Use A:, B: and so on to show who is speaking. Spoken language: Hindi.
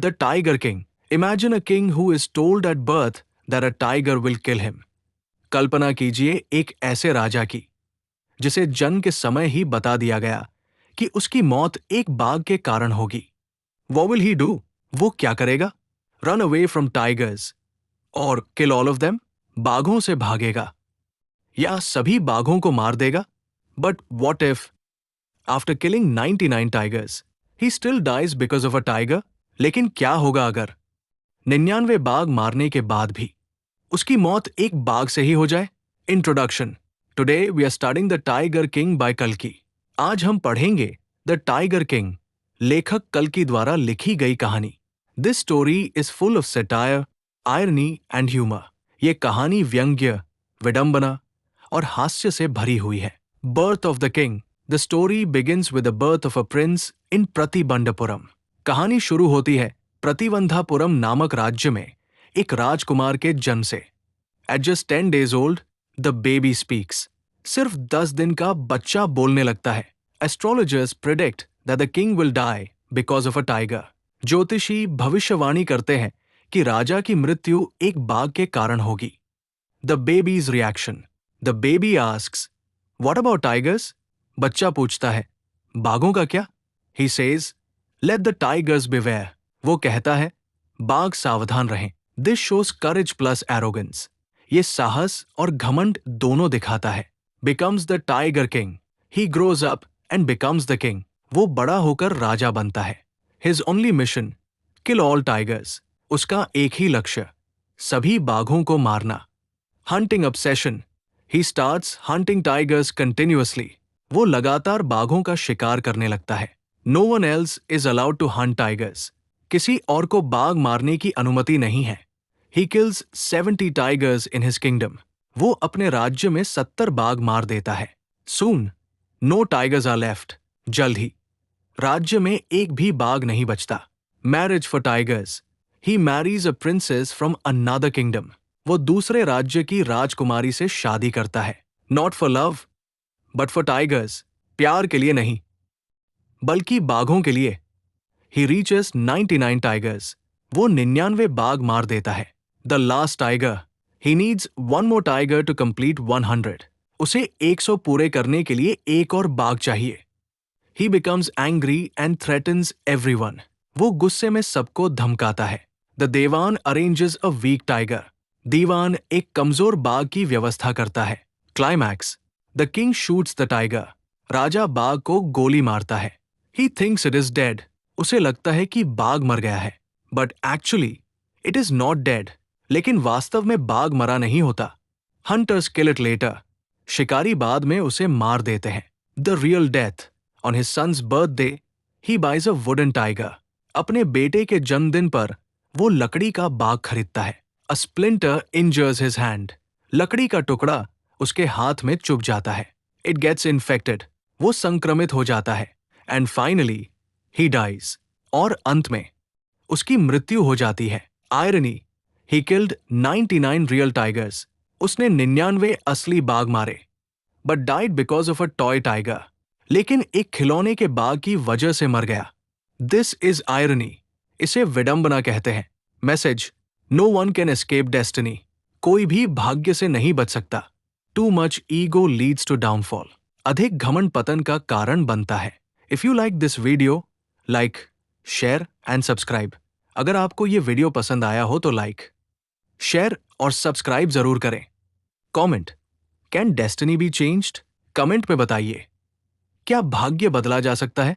A: The Tiger King. Imagine a king who is told at birth that a tiger will kill him. कल्पना कीजिए एक ऐसे राजा की जिसे जन्म के समय ही बता दिया गया कि उसकी मौत एक बाघ के कारण होगी. What will he do? वो क्या करेगा? Run away from tigers. और kill all of them? बाघों से भागेगा. या सभी बाघों को मार देगा? But what if, after killing 99 tigers, he still dies because of a tiger? लेकिन क्या होगा अगर 99 बाघ मारने के बाद भी उसकी मौत एक बाघ से ही हो जाए? Introduction. Today we are starting the tiger king by कल्कि. आज हम पढ़ेंगे द टाइगर किंग, लेखक कल्कि द्वारा लिखी गई कहानी. This story is full of satire, irony and humour. ये कहानी व्यंग्य, विडंबना और हास्य से भरी हुई है. Birth of the king. The story begins with the birth of a prince in Pratibandhapuram. कहानी शुरू होती है प्रतिबंधापुरम नामक राज्य में एक राजकुमार के जन्म से. At just 10 days old, the baby speaks. सिर्फ 10 दिन का बच्चा बोलने लगता है. Astrologers predict that the king will die because of a tiger. ज्योतिषी भविष्यवाणी करते हैं कि राजा की मृत्यु एक बाघ के कारण होगी. The babies reaction. The baby asks, what about tigers? बच्चा पूछता है, बाघों का क्या? He says, let the tigers beware. वो कहता है, बाघ सावधान रहें. This shows courage plus arrogance. ये साहस और घमंड दोनों दिखाता है. Becomes the tiger king. He grows up and becomes the king. वो बड़ा होकर राजा बनता है. His only mission, kill all tigers. उसका एक ही लक्ष्य, सभी बाघों को मारना. Hunting obsession. He starts hunting tigers continuously. वो लगातार बाघों का शिकार करने लगता है. No one else is allowed to hunt tigers. किसी और को बाघ मारने की अनुमति नहीं है. He kills 70 tigers in his kingdom. वो अपने राज्य में 70 बाघ मार देता है. Soon, no tigers are left. जल्द ही राज्य में एक भी बाघ नहीं बचता. Marriage for tigers. He marries a princess from another kingdom. वो दूसरे राज्य की राजकुमारी से शादी करता है. Not for love, but for tigers. प्यार के लिए नहीं, बल्कि बाघों के लिए. He reaches 99 tigers. वो 99 बाघ मार देता है. The last tiger. He needs one more tiger to complete 100. उसे 100 पूरे करने के लिए एक और बाघ चाहिए. He becomes angry and threatens everyone. वो गुस्से में सबको धमकाता है. The Devan arranges a weak tiger. दीवान एक कमजोर बाघ की व्यवस्था करता है. Climax. The king shoots the tiger. राजा बाघ को गोली मारता है. He thinks it is dead. उसे लगता है कि बाघ मर गया है. But actually, it is not dead. लेकिन वास्तव में बाघ मरा नहीं होता. Hunters kill it later. शिकारी बाद में उसे मार देते हैं. The real death. On his son's birthday, he buys a wooden tiger. अपने बेटे के जन्मदिन पर वो लकड़ी का बाघ खरीदता है. A splinter injures his hand. लकड़ी का टुकड़ा उसके हाथ में चुभ जाता है. It gets infected. वो संक्रमित हो जाता है. And finally, he dies. और अंत में उसकी मृत्यु हो जाती है. Irony. He killed 99 real tigers. उसने 99 असली बाघ मारे. But died because of a toy tiger. लेकिन एक खिलौने के बाघ की वजह से मर गया. This is irony. इसे विडंबना कहते हैं. Message. No one can escape destiny. कोई भी भाग्य से नहीं बच सकता. Too much ego leads to downfall. अधिक घमंड पतन का कारण बनता है. If you like this video, like, share and subscribe. अगर आपको ये वीडियो पसंद आया हो तो लाइक, शेयर और सब्सक्राइब जरूर करें. Comment. Can destiny be changed? Comment में बताइए, क्या भाग्य बदला जा सकता है?